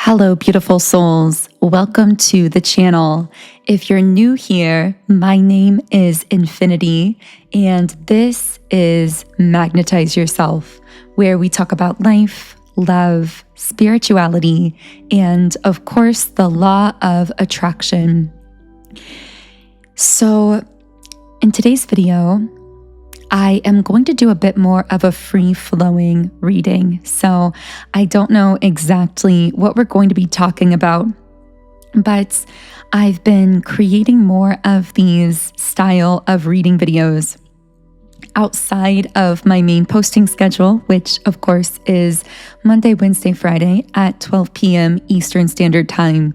Hello, beautiful souls. Welcome to the channel. If you're new here, my name is Infinity, and this is Magnetize Yourself, where we talk about life, love, spirituality, and of course, the law of attraction. So, in today's video, I am going to do a bit more of a free-flowing reading. So I don't know exactly what we're going to be talking about, but I've been creating more of these style of reading videos outside of my main posting schedule, which of course is Monday, Wednesday, Friday at 12 p.m. Eastern Standard Time.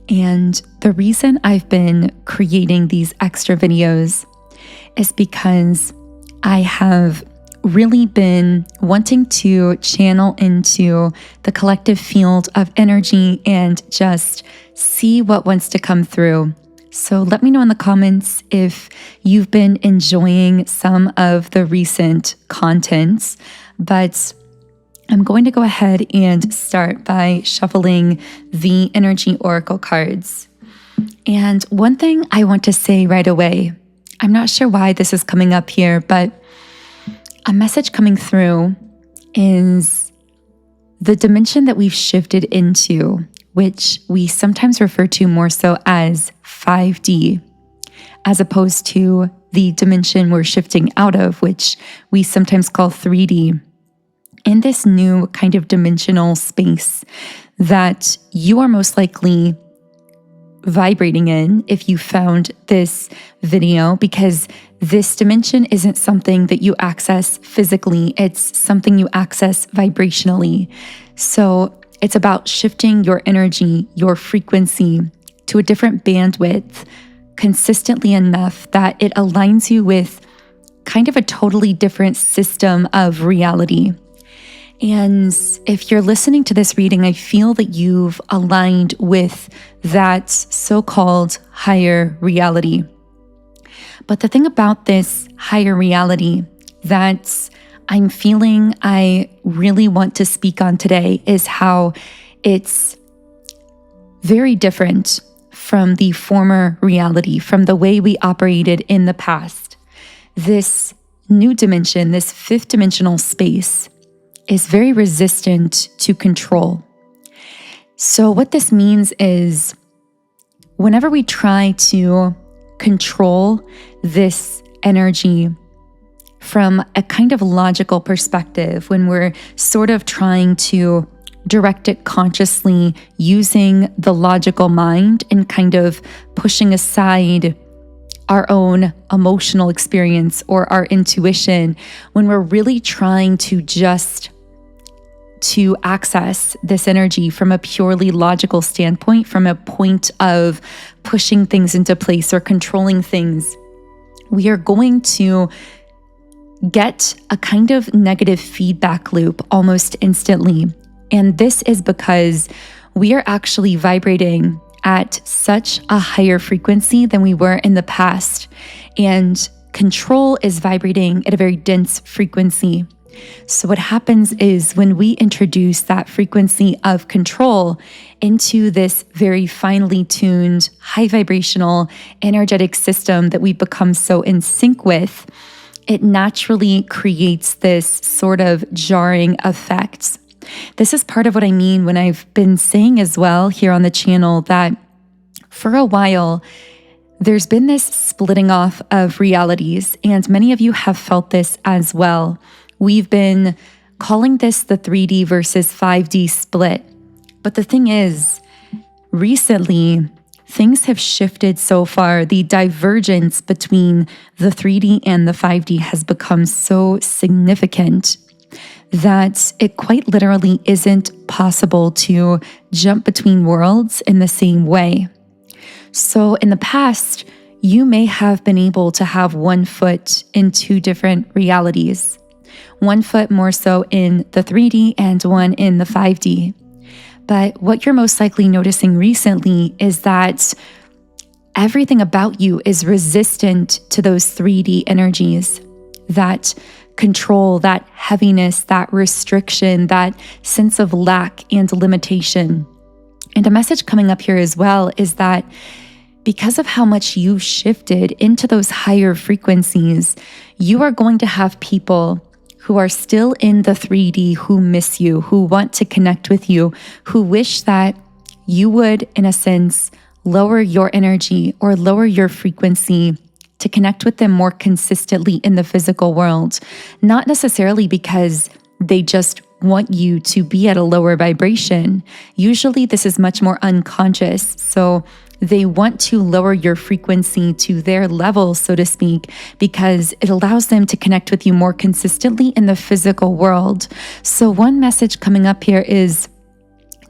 And the reason I've been creating these extra videos is because I have really been wanting to channel into the collective field of energy and just see what wants to come through. So let me know in the comments if you've been enjoying some of the recent contents, but I'm going to go ahead and start by shuffling the energy oracle cards. And one thing I want to say right away, I'm not sure why this is coming up here, but a message coming through is the dimension that we've shifted into, which we sometimes refer to more so as 5D, as opposed to the dimension we're shifting out of, which we sometimes call 3D. In this new kind of dimensional space that you are most likely vibrating in if you found this video, because this dimension isn't something that you access physically, it's something you access vibrationally. So it's about shifting your energy, your frequency to a different bandwidth consistently enough that it aligns you with kind of a totally different system of reality. And if you're listening to this reading, I feel that you've aligned with that so-called higher reality. But the thing about this higher reality that I'm feeling I really want to speak on today is how it's very different from the former reality, from the way we operated in the past. This new dimension, this fifth dimensional space, is very resistant to control. So what this means is whenever we try to control this energy from a kind of logical perspective, when we're sort of trying to direct it consciously using the logical mind and kind of pushing aside our own emotional experience or our intuition, when we're really trying to access this energy from a purely logical standpoint, from a point of pushing things into place or controlling things, we are going to get a kind of negative feedback loop almost instantly. And this is because we are actually vibrating at such a higher frequency than we were in the past. And control is vibrating at a very dense frequency. So what happens is when we introduce that frequency of control into this very finely tuned, high vibrational, energetic system that we've become so in sync with, it naturally creates this sort of jarring effect. This is part of what I mean when I've been saying as well here on the channel that for a while, there's been this splitting off of realities, and many of you have felt this as well. We've been calling this the 3D versus 5D split. But the thing is, recently, things have shifted so far. The divergence between the 3D and the 5D has become so significant that it quite literally isn't possible to jump between worlds in the same way. So in the past, you may have been able to have one foot in two different realities. One foot more so in the 3D and one in the 5D. But what you're most likely noticing recently is that everything about you is resistant to those 3D energies, that control, that heaviness, that restriction, that sense of lack and limitation. And a message coming up here as well is that because of how much you've shifted into those higher frequencies, you are going to have people who are still in the 3D, who miss you, who want to connect with you, who wish that you would, in a sense, lower your energy or lower your frequency to connect with them more consistently in the physical world. Not necessarily because they just want you to be at a lower vibration. Usually this is much more unconscious. So they want to lower your frequency to their level, so to speak, because it allows them to connect with you more consistently in the physical world. So one message coming up here is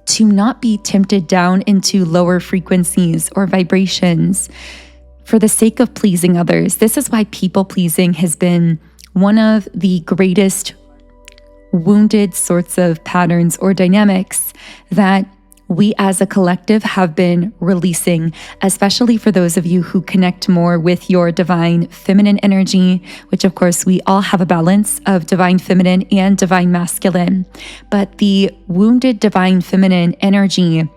to not be tempted down into lower frequencies or vibrations for the sake of pleasing others. This is why people pleasing has been one of the greatest wounded sorts of patterns or dynamics that we as a collective have been releasing, especially for those of you who connect more with your divine feminine energy, which of course we all have a balance of divine feminine and divine masculine. But the wounded divine feminine energy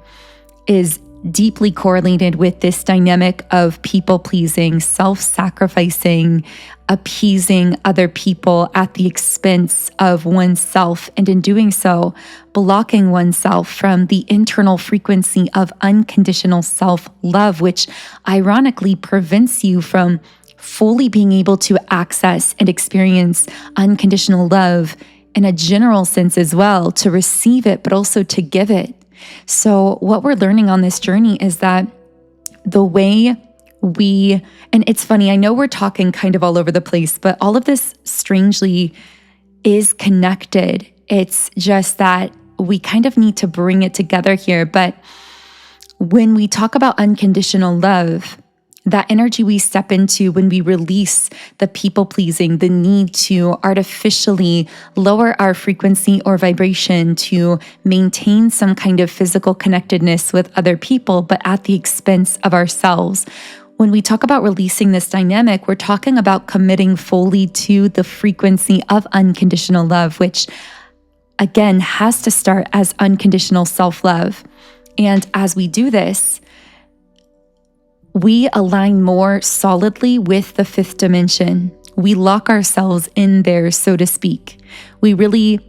is deeply correlated with this dynamic of people pleasing, self-sacrificing, appeasing other people at the expense of oneself, and in doing so, blocking oneself from the internal frequency of unconditional self-love, which ironically prevents you from fully being able to access and experience unconditional love in a general sense as well, to receive it, but also to give it. So what we're learning on this journey is that the way and it's funny, I know we're talking kind of all over the place, but all of this strangely is connected. It's just that we kind of need to bring it together here. But when we talk about unconditional love, that energy we step into when we release the people pleasing, the need to artificially lower our frequency or vibration to maintain some kind of physical connectedness with other people, but at the expense of ourselves. When we talk about releasing this dynamic, we're talking about committing fully to the frequency of unconditional love, which again has to start as unconditional self-love. And as we do this, we align more solidly with the fifth dimension. We lock ourselves in there, so to speak. We really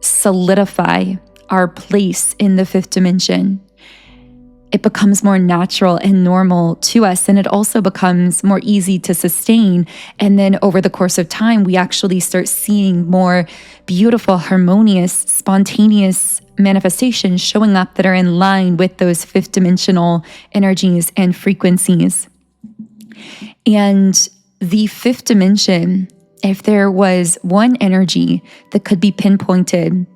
solidify our place in the fifth dimension. It becomes more natural and normal to us, and it also becomes more easy to sustain. And then over the course of time, we actually start seeing more beautiful, harmonious, spontaneous manifestations showing up that are in line with those fifth dimensional energies and frequencies. And the fifth dimension, if there was one energy that could be pinpointed,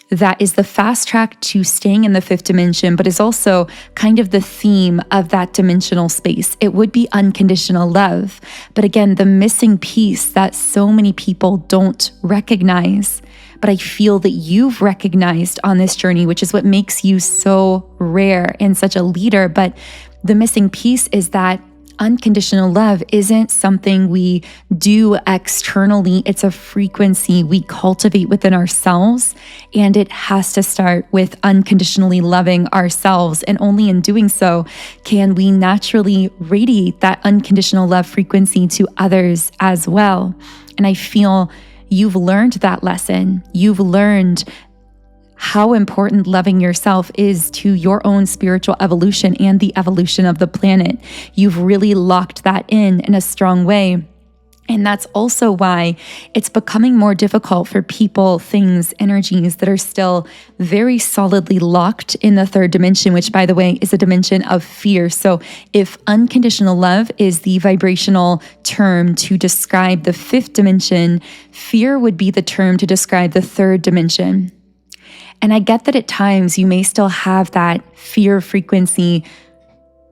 that is the fast track to staying in the fifth dimension, but is also kind of the theme of that dimensional space, it would be unconditional love. But again, the missing piece that so many people don't recognize, but I feel that you've recognized on this journey, which is what makes you so rare and such a leader. But the missing piece is that unconditional love isn't something we do externally. It's a frequency we cultivate within ourselves, and it has to start with unconditionally loving ourselves. And only in doing so can we naturally radiate that unconditional love frequency to others as well. And I feel you've learned that lesson. You've learned how important loving yourself is to your own spiritual evolution and the evolution of the planet. You've really locked that in a strong way. And that's also why it's becoming more difficult for people, things, energies that are still very solidly locked in the third dimension, which, by the way, is a dimension of fear. So if unconditional love is the vibrational term to describe the fifth dimension, fear would be the term to describe the third dimension. And I get that at times you may still have that fear frequency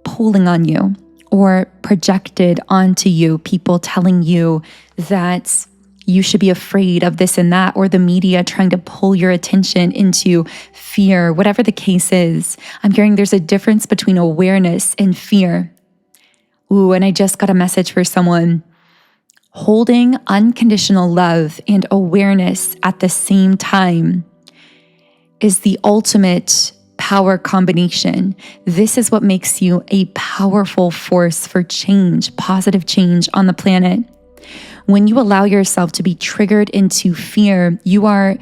pulling on you or projected onto you, people telling you that you should be afraid of this and that, or the media trying to pull your attention into fear, whatever the case is. I'm hearing there's a difference between awareness and fear. Ooh, and I just got a message for someone. Holding unconditional love and awareness at the same time is the ultimate power combination. This is what makes you a powerful force for change, positive change on the planet. When you allow yourself to be triggered into fear, you are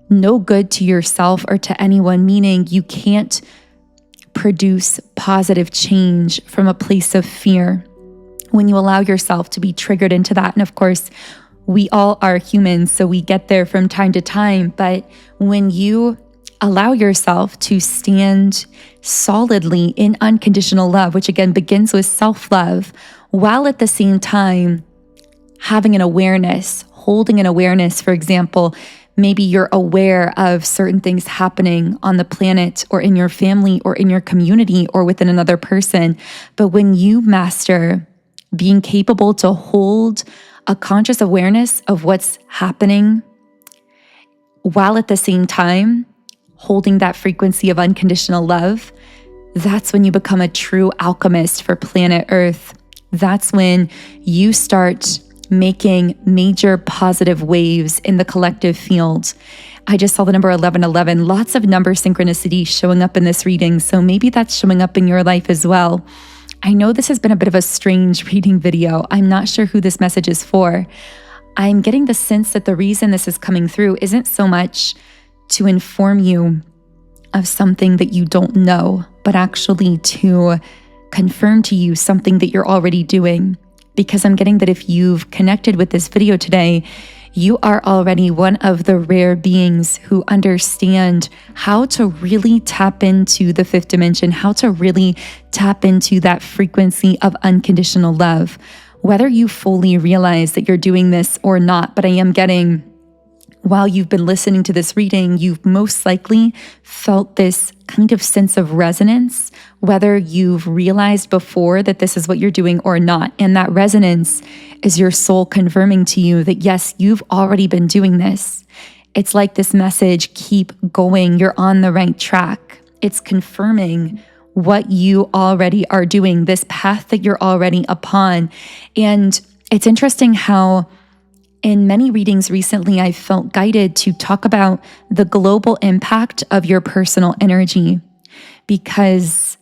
no good to yourself or to anyone, meaning you can't produce positive change from a place of fear. When you allow yourself to be triggered into that, and of course, we all are humans, so we get there from time to time, but when you allow yourself to stand solidly in unconditional love, which again begins with self-love, while at the same time having an awareness, holding an awareness, for example, maybe you're aware of certain things happening on the planet or in your family or in your community or within another person. But when you master being capable to hold a conscious awareness of what's happening, while at the same time holding that frequency of unconditional love, that's when you become a true alchemist for planet Earth. That's when you start making major positive waves in the collective field. I just saw the number 1111, lots of number synchronicity showing up in this reading, so maybe that's showing up in your life as well. I know this has been a bit of a strange reading video. I'm not sure who this message is for. I'm getting the sense that the reason this is coming through isn't so much to inform you of something that you don't know, but actually to confirm to you something that you're already doing. Because I'm getting that if you've connected with this video today, you are already one of the rare beings who understand how to really tap into the fifth dimension, how to really tap into that frequency of unconditional love, whether you fully realize that you're doing this or not. But I am getting, while you've been listening to this reading, you've most likely felt this kind of sense of resonance, whether you've realized before that this is what you're doing or not. And that resonance is your soul confirming to you that, yes, you've already been doing this. It's like this message, keep going, you're on the right track. It's confirming what you already are doing, this path that you're already upon. And it's interesting how in many readings recently, I felt guided to talk about the global impact of your personal energy, because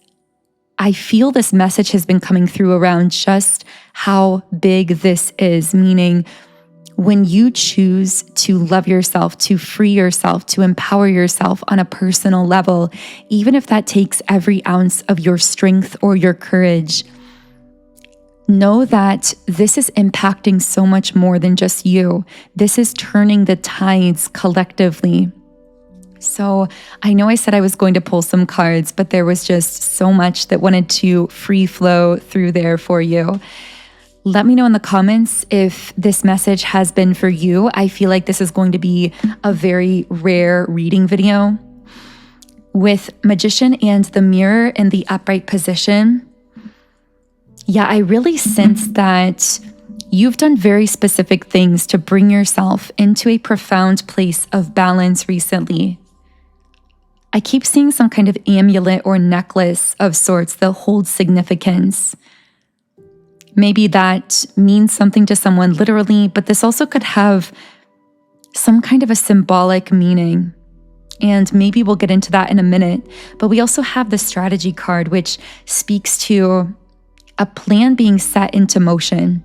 I feel this message has been coming through around just how big this is, meaning when you choose to love yourself, to free yourself, to empower yourself on a personal level, even if that takes every ounce of your strength or your courage, know that this is impacting so much more than just you. This is turning the tides collectively. So I know I said I was going to pull some cards, but there was just so much that wanted to free flow through there for you. Let me know in the comments if this message has been for you. I feel like this is going to be a very rare reading video. With Magician and the Mirror in the upright position, yeah, I really sense that you've done very specific things to bring yourself into a profound place of balance recently. I keep seeing some kind of amulet or necklace of sorts that holds significance. Maybe that means something to someone literally, but this also could have some kind of a symbolic meaning. And maybe we'll get into that in a minute. But we also have the strategy card, which speaks to a plan being set into motion.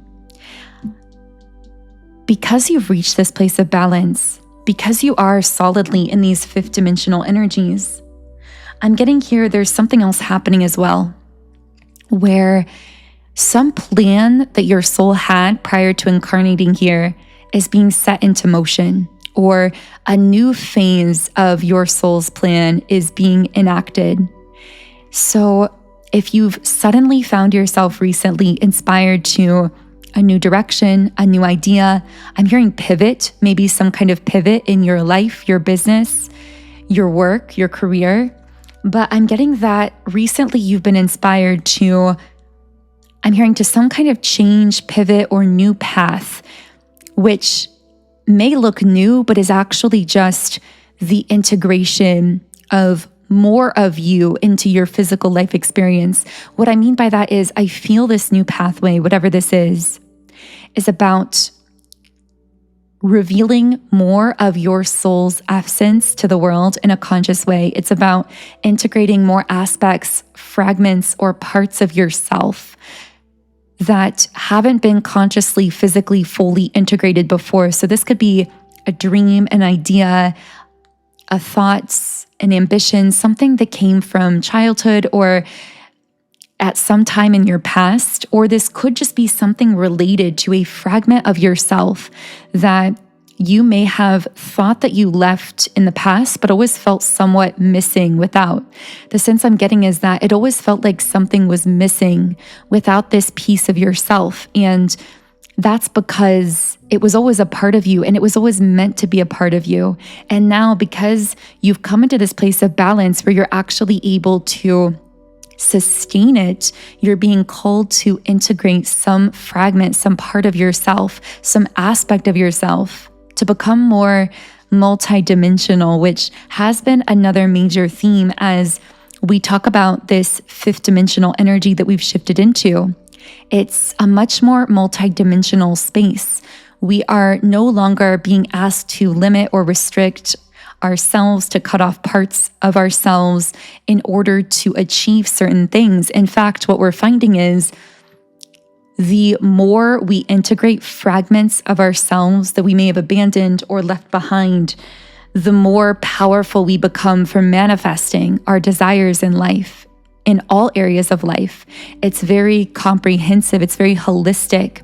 Because you've reached this place of balance, because you are solidly in these fifth dimensional energies, I'm getting here there's something else happening as well, where some plan that your soul had prior to incarnating here is being set into motion, or a new phase of your soul's plan is being enacted. So if you've suddenly found yourself recently inspired to a new direction, a new idea, I'm hearing pivot, maybe some kind of pivot in your life, your business, your work, your career. But I'm getting that recently you've been inspired to, I'm hearing to some kind of change, pivot, or new path, which may look new, but is actually just the integration of more of you into your physical life experience. What I mean by that is I feel this new pathway, whatever this is about revealing more of your soul's essence to the world in a conscious way. It's about integrating more aspects, fragments, or parts of yourself that haven't been consciously, physically, fully integrated before. So this could be a dream, an idea, a thought, an ambition, something that came from childhood or at some time in your past, or this could just be something related to a fragment of yourself that you may have thought that you left in the past, but always felt somewhat missing without. The sense I'm getting is that it always felt like something was missing without this piece of yourself. And that's because it was always a part of you and it was always meant to be a part of you. And now, because you've come into this place of balance where you're actually able to sustain it, you're being called to integrate some fragment, some part of yourself, some aspect of yourself to become more multidimensional, which has been another major theme as we talk about this fifth dimensional energy that we've shifted into. It's a much more multidimensional space. We are no longer being asked to limit or restrict ourselves, to cut off parts of ourselves in order to achieve certain things. In fact, what we're finding is the more we integrate fragments of ourselves that we may have abandoned or left behind, the more powerful we become for manifesting our desires in life, in all areas of life. It's very comprehensive, it's very holistic.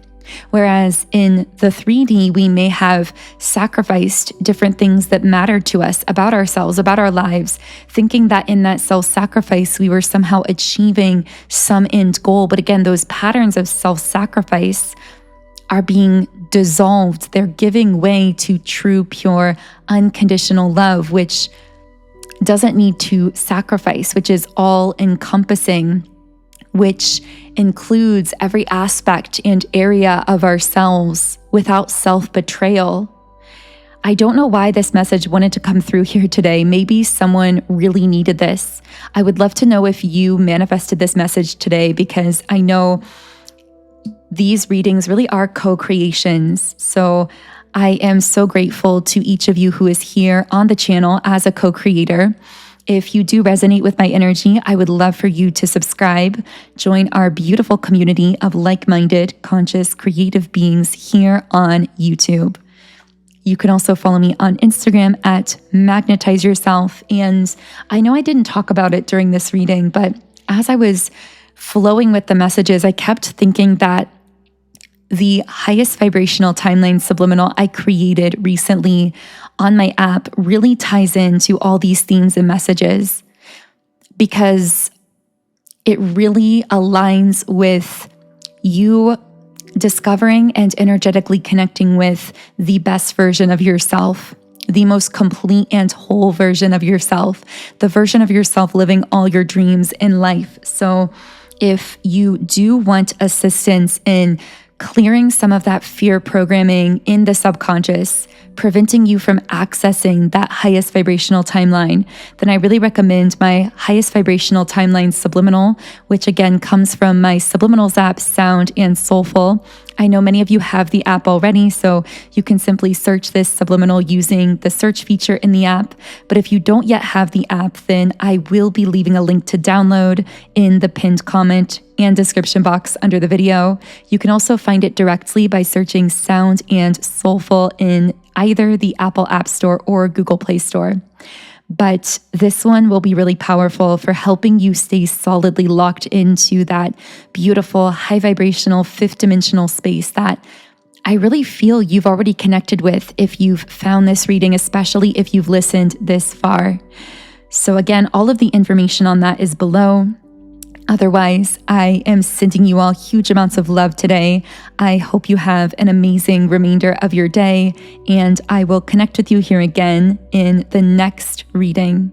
Whereas in the 3D, we may have sacrificed different things that matter to us about ourselves, about our lives, thinking that in that self-sacrifice, we were somehow achieving some end goal. But again, those patterns of self-sacrifice are being dissolved. They're giving way to true, pure, unconditional love, which doesn't need to sacrifice, which is all-encompassing, which includes every aspect and area of ourselves without self-betrayal. I don't know why this message wanted to come through here today. Maybe someone really needed this. I would love to know if you manifested this message today, because I know these readings really are co-creations. So I am so grateful to each of you who is here on the channel as a co-creator. If you do resonate with my energy, I would love for you to subscribe, join our beautiful community of like-minded, conscious, creative beings here on YouTube. You can also follow me on Instagram at Magnetize Yourself. And I know I didn't talk about it during this reading, but as I was flowing with the messages, I kept thinking that the highest vibrational timeline Subliminal I created recently on my app really ties into all these themes and messages, because it really aligns with you discovering and energetically connecting with the best version of yourself, the most complete and whole version of yourself, the version of yourself living all your dreams in life. So if you do want assistance in clearing some of that fear programming in the subconscious, preventing you from accessing that highest vibrational timeline, then I really recommend my highest vibrational timeline Subliminal, which again comes from my Subliminals app, Sound and Soulful. I know many of you have the app already, so you can simply search this Subliminal using the search feature in the app. But if you don't yet have the app, then I will be leaving a link to download in the pinned comment and description box under the video. You can also find it directly by searching Sound and Soulful in either the Apple App Store or Google Play Store. But this one will be really powerful for helping you stay solidly locked into that beautiful, high vibrational, fifth dimensional space that I really feel you've already connected with if you've found this reading, especially if you've listened this far. So again, all of the information on that is below. Otherwise, I am sending you all huge amounts of love today. I hope you have an amazing remainder of your day, and I will connect with you here again in the next reading.